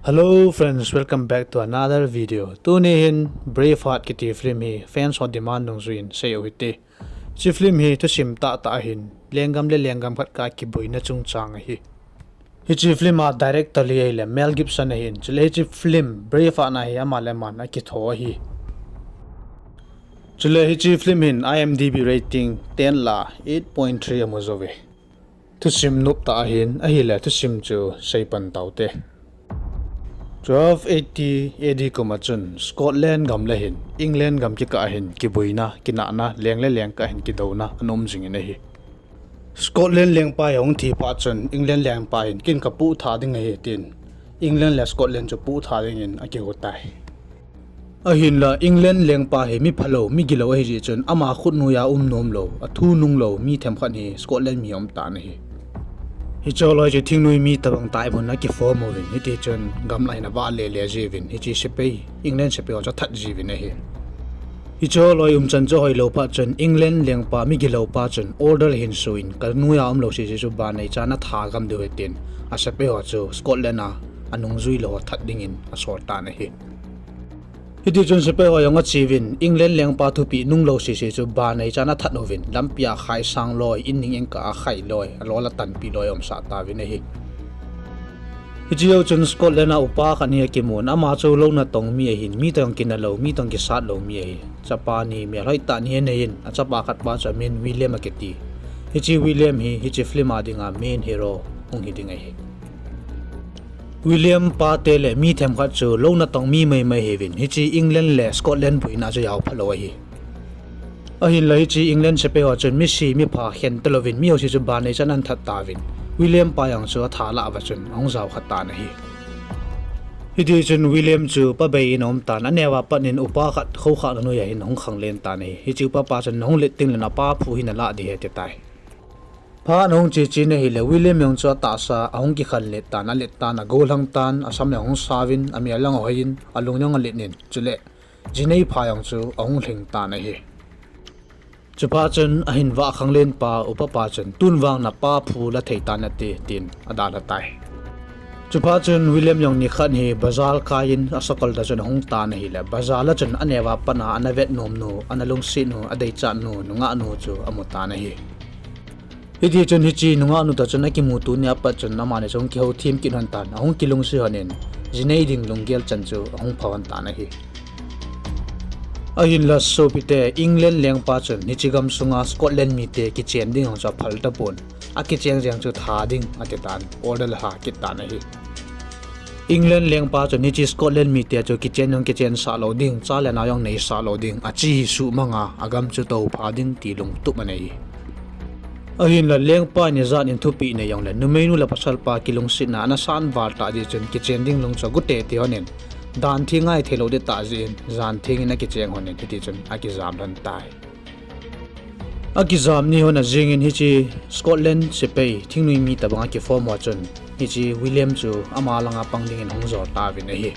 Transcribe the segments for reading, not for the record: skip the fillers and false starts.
Hello friends, welcome back to another video. Tunihin Braveheart kiti film hi fans on demand nong zuin sayo hiti. Si film hi to sim ta hin lengam khat ka ki buina chung chang hi. Hi chi film a director li le Mel Gibson hin chule chi film Braveheart na hi amale man a ki tho hi. Chule hi chi film hin IMDb rating 10 la 8.3 amozove. To sim nup ta hin a hi le to sim chu sei pan taute. 1280 AD Komachun Scotland gam lahin England gam ki ka hin ki buina kinana leng ka hin ki dona anom jing ne hi Scotland leng pa yong thi pa chun England leng pa hin kin ka pu tha ding he tin England la Scotland chu pu tha ding in a ki hotai a hin la England leng pa he mi phalo mi gilo he ji chun ama khut nu ya nom lo a thu nung lo mi them khan hi Scotland mi om ta ne hi hi choloi je thing nui mi tabang tai bon na ki form ovin hi ti chon gam lai na ba le jivin hi chi sepe England sepe o cha that jivin hi choloi chan cho hoi lo pa chon England leng pa mi gi lo pa chon order hin suin kal nuya lo si chu ba nei cha na tha gam de wetin a sepe ho chu Scotland na anung zui lo that ding in a sort ta na hi ti chon sepe ho yong a chivin England leng pa thu pi nung lo si chu ba nei cha na that novin lampia khai sang loi in ning eng ka khai loi alo la tan pi loi om sa ta vi nei hi chiao chon Scotland na upa khania ki mon ama chu lo na tong mi hin mi tong kin lo mi tong ki sat lo mi hi chapa ni me lai ta ni nei in a chapa khat ba cha min William aketi hi chi William hi chi film adinga main hero ong hi ding hi William Patele mi them khat chu lo na tong mi mai hevin hi chi England le Scotland buina chu yaw phalo hi a hin lai chi England se pe ho chun mi si mi pha hen telovin mi ho si chu ba nei chan an that ta vin William pa yang chu tha la wa chun ong zaw khat ta na hi ti chun William chu pa bei inom ta na newa panin upa khat kho kha no ya hin ong khang len ta nei hi chu pa chun hong le ting na pa phu hin la di he te tai pha nong chi ne hi le William yong chu ta sa ong ki khan le ta na gol hang tan asam le ong savin ami alang hoin alung nyong le nin chule jinei pha yong chu ong hling ta na hi chupa chun ahin wa khang len pa upa pa chun tun wang na pa phu la thei ta na te tin ada la tai chupa chun William yong ni khan hi bazal kain asakal da chun hong ta na hi le bazala chun anewa pana anavet nom no analung sin no adei cha no nga no chu amuta na hi Hiti chun hichi nunga nu ta chun aki mutu ni apa chun nama ne chong ki ho thim kin han tan ahong kilung si hanin jinei ding lunggel chan chu ahong phawan ta na hi ahin la so pite England leng pa chun nichigam sunga Scotland mi te ki chen ding hong cha phal ta pon aki cheng jang chu tha ding ate tan order ha ki ta na hi England leng pa chun nichi Scotland mi te chu ki chen sa lo ding cha le na yong nei sa lo ding achi su manga agam chu to pha ding ti lung tu ma nei ahin la leng pa ni zan in thupi ne yong la numeinu la pasal pa kilong sin na na san war ta ji chen ki chen ding long cha gute ti honen dan thingai thelo de ta jin zan thing na ki cheng honen ti chun aki zam ran tai aki zam ni hona jing in hi chi Scotland se pe thingnui mi ta banga ki form wa chun hi chi William chu ama langa pangding in hongzo ta vi ne hi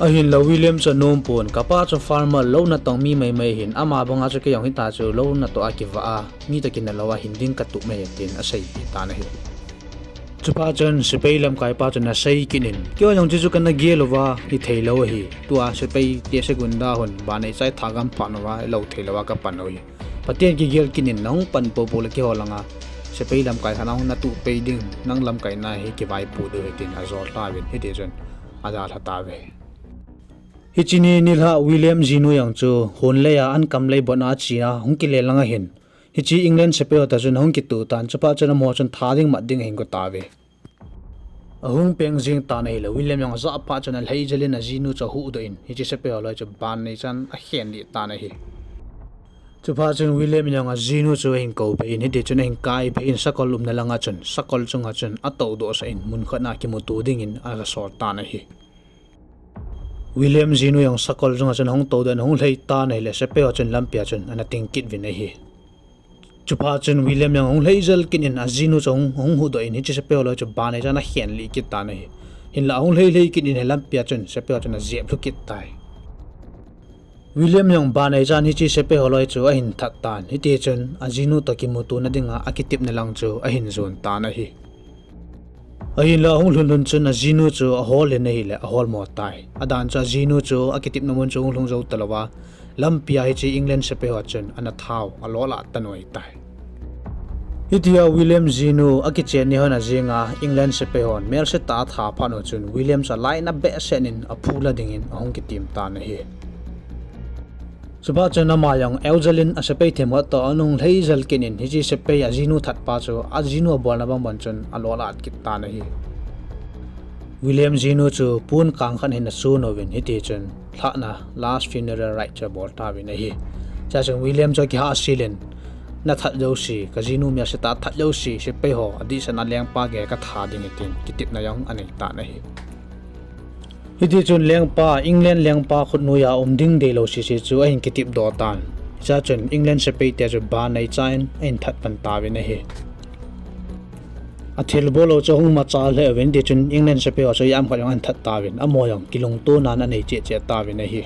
ahin la William cha nom pon kapa cha farmer lo na tong mi mai hin ama banga cha ke yong hi ta chu lo na to akiwa a mi ta kin lawa hinding ka tu me tin a sei ta na hi chupa chen sepeilam kai pa chen na sei kinin kyo yong chu kan na ge lowa hi theilo hi tua sepei te segunda hon ba nei chai thagam panwa lo theilowa ka panoi patien ki gel kinin nong pan po pol ke holanga sepeilam kai hanang na tu peiding nang lam kai na hi ki vai pu de tin azol ta win hi te chen ada tha ta ve hichini nilha William Zinu yang chu honle ya an kamlei bona chia hongki le langa hin hichi England sepe ta chun hongki tu tan chapa chana mo chun thading ma ding hing ko tawe ahung peng jing ta nei le William yang za pa chana lei jelina Zinu cha hu do in hichi sepe lo chu ban nei chan a hen li ta na hi chapa chun William yang Zinu chu hing ko be in hi chun hing kai be in sakol lum na langa chun sakol chunga chun ato do sa in mun khana ki mu tu ding in a sor ta na hi William Zinu yang sakol junga chen hong to den hong lei ta nei le sepe ho chen lampia chen ana ting kit vi nei hi chupa chen William yang hong lei zel kin in Zinu chong hong hu do in hi sepe ho lo chu ba nei jana hen li kit ta nei hin la hong lei kin in lampia chen sepe ho chen a zep lu kit tai William yang ba nei jan hi chi sepe ho lo chu a hin that tan hi te chen Zinu to ki mu tu na dinga akitip na lang chu a hin zon ta na hi ahin la hung lun chun a zinu chu a hol le nei le a hol mo tai adan cha zinu chu a kitip namun chu lung zo talawa lampia hi chi England se pe ho chun ana thau a lola tanoi tai hitia William Zinu akiche ni hona zinga England se pe hon mer se ta tha phano chun William sa line up be senin a phula dingin a hong ki team ta na hi suba chana mayang Eljalin a se pe thema to anung leizal kinin hi chi se pe a Zinu that pa chu a Zinu bol na bang ban chun a lola at ki ta na hi William Zinu chu pun kang khan hin su no win hiti chun thana last funeral right cha bol ta win hi cha chung William cho ki ha silin na that jo si ka Zinu mya se ta that jo si se pe ho adi sana leng pa ge ka tha ding tin kitip na yang ani ta na hi hiti chun leng pa England leng pa khut nu ya ding de lo si si chu a hin kitip do tan cha chun England se pe te chu ba nei chain in that pan ta win hi athil bolo cho hung ma cha le wen de chun England se pe ho so yam kha yang an that ta win amoyang kilong to na na nei che che ta win hi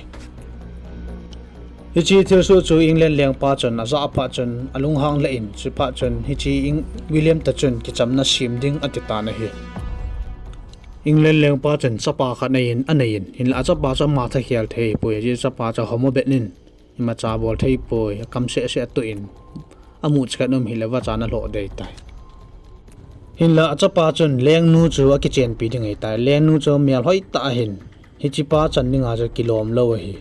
hichi thil su chu England leng pa chun a za pa chun alung hang la in chu pa chun hichi William ta chun ki chamna sim ding atita na hi England leng pa chun chapa kha nei in anain hin la chapa cha ma tha khial thei poi ji chapa cha homo benin ima cha bol thei poi kam se tu in amu chka nom hi lewa cha na lo dei tai hin la chapa chun leng nu chu a ki chen pi ding ei tai leng nu chu mial hoi ta hin hichi pa chan ninga cha kilom lo hi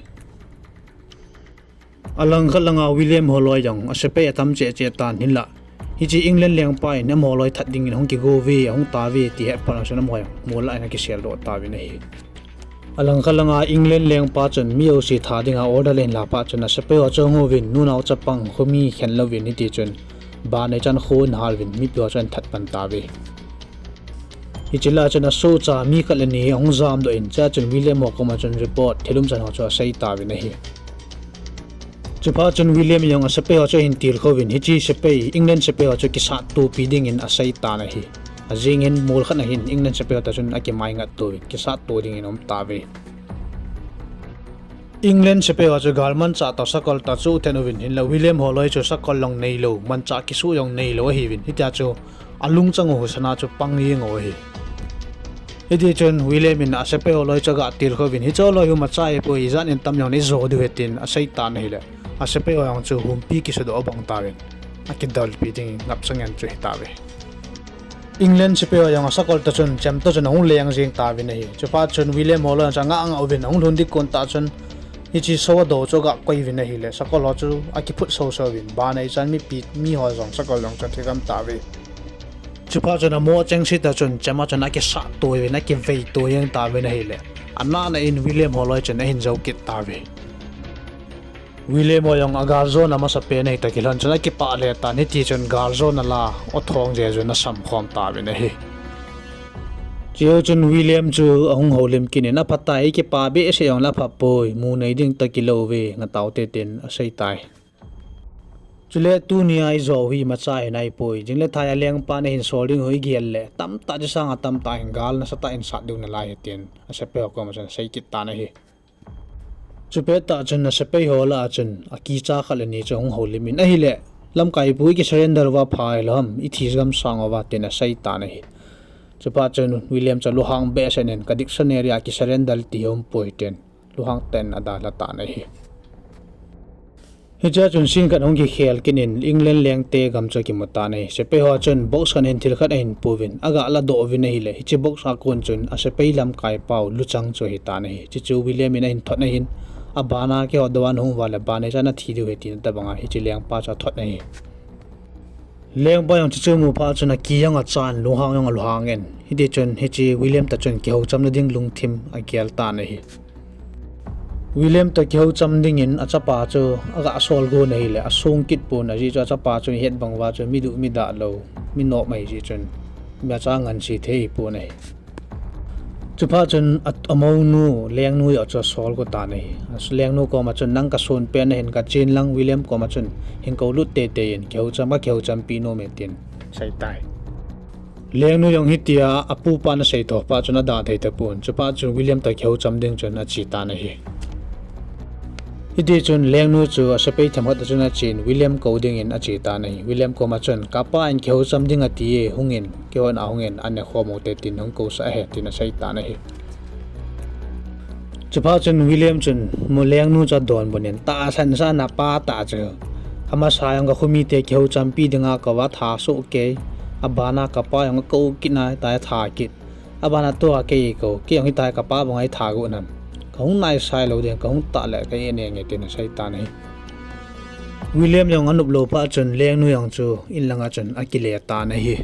alang khalanga William holoi jong asepe atam che che tan hinla hichi England leng pai na moloi that ding in hong ki go vi hong ta vi ti he pa na moy mola ina ki sel do ta vi nei alang khalanga England leng pa chun mio si tha dinga order len la pa chun asepe ho chong ho win nu naw chapang khomi khen lo win ni ti chun ba nei chan khon hal win mi pyo chan that pan ta vi hichila chun a so cha mi khalani hong zam do in cha chun William mo ko ma chun report thelum chan ho cha sei ta vi nei chupa chun William yong a sepe ho cho hin tir khowin hichi sepe England sepe ho cho ki sa tu piding in asai ta na hi ajing in mol khana hin England sepe ho ta chun aki mai nga tu ki sa tu ding in om ta ve England sepe ho cho galman cha ta sakol ta chu tenovin hin la William holoi cho sakol long nei lo man cha ki su yong nei lo hi win hita cho alung chang ho sana cho pang yeng o hi hiti chun William in a sepe holoi cho ga tir khowin hi cho lo hu ma cha e po izan in tam yong ni zo du hetin asai ta na hi le asepe ho yang chu humpi ki se do bang tawin akidal piting ngap sangan chu hitawe England sepe ho yang sakol ta chun cham to chun hung leng jing tawin nei chupa chun William Holland changa ang ovin hung lundi kon ta chun hichi so do cho ga koi win nei le sakol ho chu aki phut so so win ba nei chan mi pi mi ho jong sakol long chan thikam tawe chupa chun mo cheng si ta chun chama chun aki sa to win aki vei to yang tawin nei le anna na in William Holland chun hin zo kit tawe William oyong agarzo na masape nei takilan chana ki pa le ta ni ti chon garzo na la othong je jo na sam khom ta be nei chiu chun William chu ahung holim kin na phatai ki pa be se yong la pha poi mu nei ding takilo we nga taw te ten asai tai chule tu ni ai zo wi ma chai nai poi jingle thaya leng pa ne hin solding hoi gial le tam ta ji sang tam ta hingal na sata in sa du na lai ten asape ko ma chan sai ki ta na hi chupe ta chun na sepe hola chun aki cha khalani chong holimin a hile lam kai pui ki surrender wa phai lam I thizgam sangawa tena sai ta na hi chupa chun William cha luhang be senen ka dictionary ki surrender ti hom poiten luhang ten adala ta na hi hicha chun sin kan hong ki khel kinin England leng te gam cha ki mata nei sepe ho chun box kan hen thil khat hin puwin aga la do vi nei le hichi box a kon chun a sepe lam kai pau luchang cho hi ta nei chi chu William in hin thot na hin abana ke odwan hung wala bane chana thidu hetin ta banga hi chileng pa cha thot nei leng ba yong chu mu pa chuna ki yang a chan lu hang yong lu hangen hi de chun hi chi William ta chun ki ho cham na ding lung thim a gyal ta nei William ta ki ho cham ding in a chapa chu aga sol go nei le a song kit pu na ji cha chapa chu het bangwa chu mi du mi da lo mi no mai ji chun ma cha ngan si thei pu nei chupa chun at amau nu leng nu yo cho sol ko ta nei leng nu ko ma chun nang ka son pen hen ka chin lang William ko ma chun hin ko lut te te in kheu cham pi no me tin sai tai leng nu yong hitia apu pa na sei to pa chuna da thei te pun chupa chun William ta kheu cham ding chun a chi ta nei Hiti chun leng nu chu asapei thamhat chuna chin William Coding in achi ta nei William Koma chun kapa in kheu samding ati hungin keon ahungen ane khomo te tin hung ko sa he tin sai ta nei chupa chun William chun mo leng nu cha don bonen ta san sa na pa ta chu ama sayang ga khumi te kheu champi dinga ka wa tha so ke abana kapa yang ko kina ta tha kit abana to ke ko ke yang ta kapa bangai tha go nam kaung nai sai lo den kaung ta le ka ene nge tin sai ta nei William yang anup lo pa chun leng nu yang chu in langa chun akile ta nei hi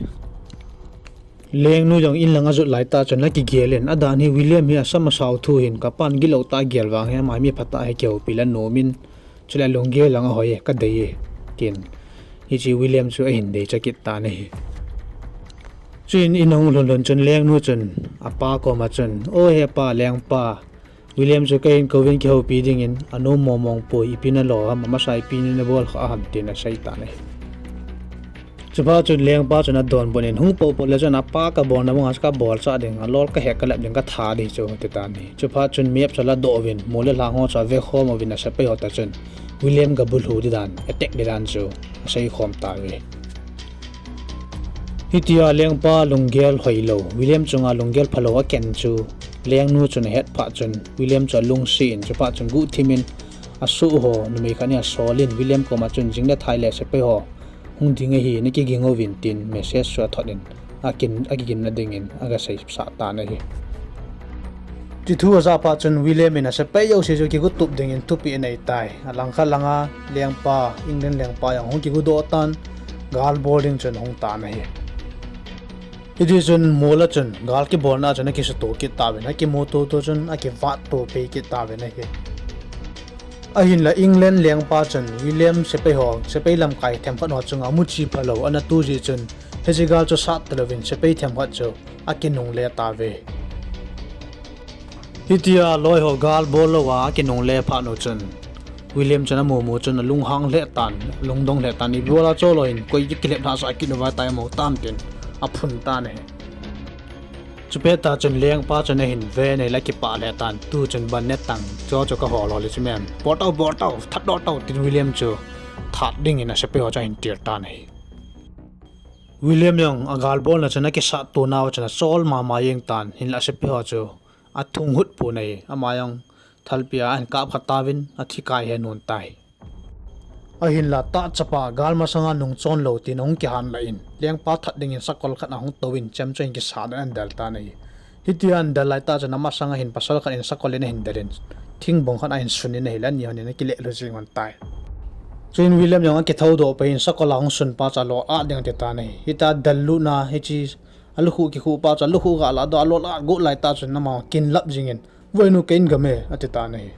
leng nu yang in langa zu lai ta chun la ki gelen adan hi William hi asama sau thu hin ka pan gi lo ta gel wang he mai mi phata he keu pilan no min chula longge langa hoye ka dei kin hi chi William chu a hin dei chakit ta nei chin inong lon chun leng nu chun apa ko ma chun o he pa leng pa William chu kain kovin ki ho pi ding in anu momong po ipina lo ha mama sai pin ne bol kha ham tin sai ta nei chupa chu leng pa chuna don bonin hung po le chuna pa ka bon na mas ka bol cha ding a lol ka he ka lap ding ka tha di chu te ta ni chupa chun mep chala do win mole la ngo cha ve kho mo win a sa pe hota chun William ga bul hu di dan attack di dan chu sai khom ta we hitia leng pa lunggel hoilo William chunga lunggel phalo a ken chu leng nu chun het pha chun William cha lung sin chupa chun gu thimin asu ho numi khania solin William ko ma chun jingna thaile se pe ho hung dinga hi ni ki gingo win tin message swa thodin agin na dingin aga sai sa ta na hi ti thu za pa chun William in a se pe yo se jo ki gu tup dingin tupi nei tai alang kha langa leng pa England leng pa yang hung ki gu do tan gal boarding chun hung ta na hi Idi chun mola chun gal ki borna chun ki to ki ta be na ki moto to chun a ki vat to pe ki ta be na hi ahin la England leng pa chun William se pe ho se pe lam kai them phan ho chung amu chi phalo ana tu ji chun hejigal cho sat telovin se pe them phat cho a ki nong le ta ve hitia loi ho gal bolo wa ki nong le pha no chun William chana mo chun lung hang le tan lung dong le tan ni bola cho loin koi ki le na sa ki no wa tai mo tam tin apun ta ne chupeta chun leng pa chun hin ve ne la ki pa le tan tu chun ban ne tang cho ka ho lo le chimem portau that do tau tin William chu that ding in a se pe ho cha hin tir ta ne William yong agal bol na chana ki sa tu naw chana sol ma yeng tan hin la se pe ho chu athung hut pu nei amayong thalpia an ka phatawin athikai he non tai ahin la ta chapa galma sanga nung chon lo tin ong ki han la in leng pa that ding in sakol khat na hong towin chem chen ki sa dan dal ta nei hitian dalai ta chana ma sanga hin pasal khan in sakol ne hin dalen thing bong khan in sunin nei lan ni ne ki le lo jing on tai Chin William yang ki thau do pe in sakol hong sun pa cha lo a ding te ta nei hita dallu na hi chi alu khu ki khu pa cha lu khu ga la do lo la go lai ta chun na ma kin lap jing in voinu kein game ati ta nei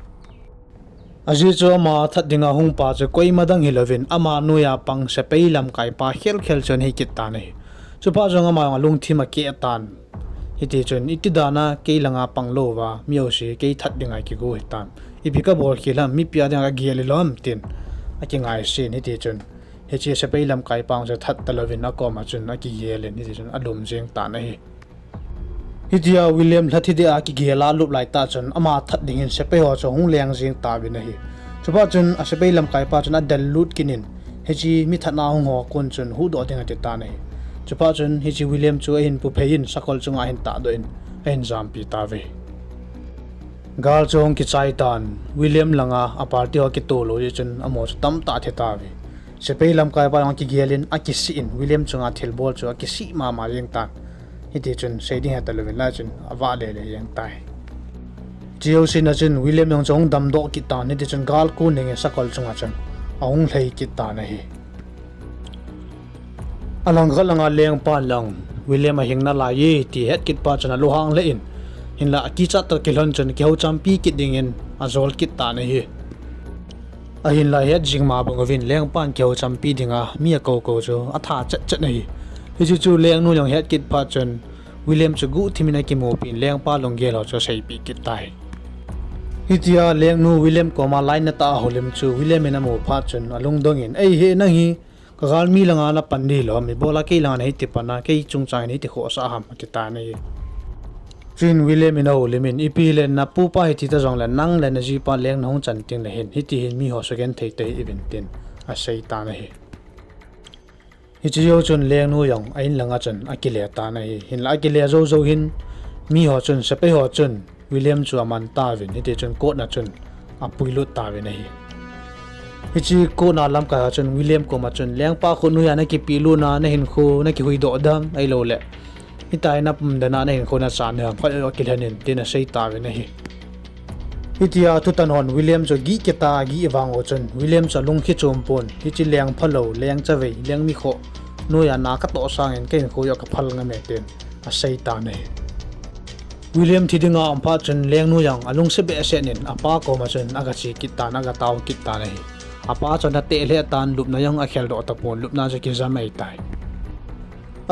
aji cho ma that dinga hung pa che koi madang hilovin ama nuya pang se peilam kai pa khel chon hi kit ta nei chupa jonga ma lung thima ke tan hiti chon itidana ke langa pang lo wa mio se ke that dinga ki go hitam ibika bol khilam mi pia danga gielilom tin aki ngai sin hiti chon hechi se peilam kai pang se that talovin a ko ma chun aki yelen hiti chon alum jeng ta nei hitia William lathi de a ki gela lup lai ta chun ama that dingin se pe ho cho hung leng jing ta bi na hi chupa chun a se pe lam kai pa chun a dal lut kinin hechi mi thana hung ho kon chun hu do ding ati ta nei chupa chun hechi William chu a hin pu phein sakol chunga hin ta do in en jam pi ta ve gal chong ki chai tan William langa a party ho ki to lo ji chun amo tam ta the ta ve se pe lam kai pa ki gelin a ki si in William chunga thil bol chu a ki si ma yeng tan hiti chun shading ha talovin la chun awa le yang tai jiu sin na chun William yong chong dam do ki ta ni ti chun gal ku ning sakol chunga chun aung hlei ki ta na hi alang galanga leng pa lang William a hingna la ye ti het kit pa chana lo hang le in hin la ki cha ta kilon chun ki ho champi ki ding in azol ki ta na hi a hin la het jing ma bangovin leng pan ki ho champi dinga mi a ko cho a tha chat na hi hi chu leng nu long het kit pa chun William chu gu thimina ki mo pin leng pa long gel ho cho sei pi kit tai hitia leng nu William ko ma line na ta holim chu William ena mo pha chun alung dong in ei he na hi ka gal mi langa na pandi lo mi bola ke langa nei ti pana ke chung chai nei ti kho sa ham ki ta nei Chin William in ho limin ipi len na pu pa hiti ta jong la nang len ji pa leng nong chan ting la hin hiti hin mi ho second thei te event tin a sei ta na hi hiti yo chun leng nu yong ain langa chan akile ta na hi hin la akile zo zo hin mi ho chun se pe ho chun William chu aman ta vin hiti chun ko na chun a puilu ta ve na hi hiti ko na lam ka chun William ko ma chun leng pa khu nu ya na ki pilu na na hin khu na ki hui do dam ai lo le hitai na pum dana na hin khona sa ne kha kilanin tin a sei ta ve na hi hitia tu tan hon William cho gi keta gi wang o chon William cha lung khi chom pon hi chi leng phalo leng cha ve leng mi kho no ya na ka to sang en ken kho yo ka phal nga me ten a sei ta ne William thidinga ampa chon leng nu yang alung se be se nin apa ko ma chon aga chi kita na ga taw kita ne apa chon na te le tan lup na yang a khel do ta pon lup na je ki zamai tai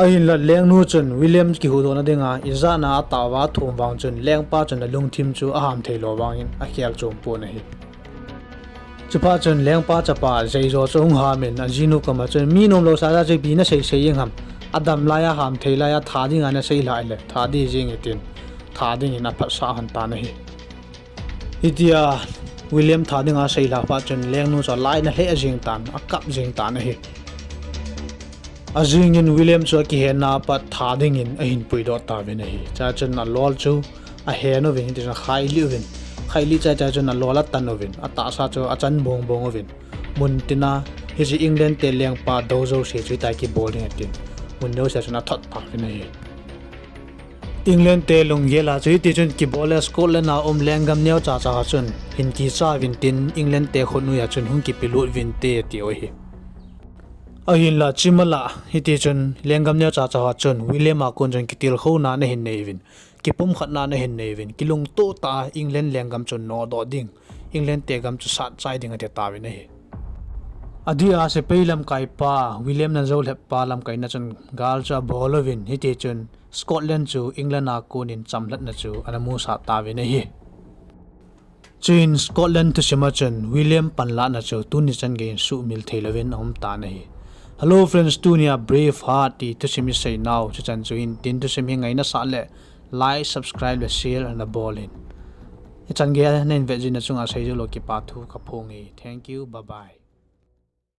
ahin la leng nu chun William ki hu do na denga izana atawa thum wang chun leng pa chun la lung thim chu a ham theilo wangin a khial chom po na hi chupa chun leng pa chapa jai zo chung ha men a jinu kama chun mi nom lo sa ja bi na sei sei yang ham adam la ya ham theila ya tha ding ana sei lai le tha di jing etin tha ding ina pha sa han ta na hi itia William tha ding a sei la pa chun leng nu cha lai na he a jing tan a kap jing ta na hi azing in William chu ki he na pa tha ding in a hin pui do ta ve na hi cha chen na lol chu a he no vin ti na khai li vin khai li cha cha chen na lola tan no vin a ta sa chu a chan bong bong vin mun tina hi ji England te leng pa do zo se chu ta ki bowling atin mun no sa na thot ta ve na hi England te long ye la chu ti chun ki bowler Scotland na lengam neu cha cha chun hin ki cha vin tin England te khonu ya chun hung ki pilut vin te ti o hi ahin la chimala hiti chun lengam nya cha cha chun William a kon jan kitil kho na na hin nevin kipum khat na na hin nevin kilung to ta England lengam chun no do ding England te gam chu sat chai ding ate ta we ne adia se peilam kai pa William na zo lep pa lam kai na chun gal cha bolovin hiti chun Scotland chu England a kon in chamlat na chu anamu sa ta we ne hi chin Scotland to simachun William panla na chu tuni chan ge su mil theilovin om ta na hi Hello friends, Tunia Brave Heart ti to simi say now to chan in tin to simi ngai na sa le like, subscribe, share and the ball in. Chan ge na invest in na chunga sai jo lo ki pa thu ka phongi. Thank you, bye bye.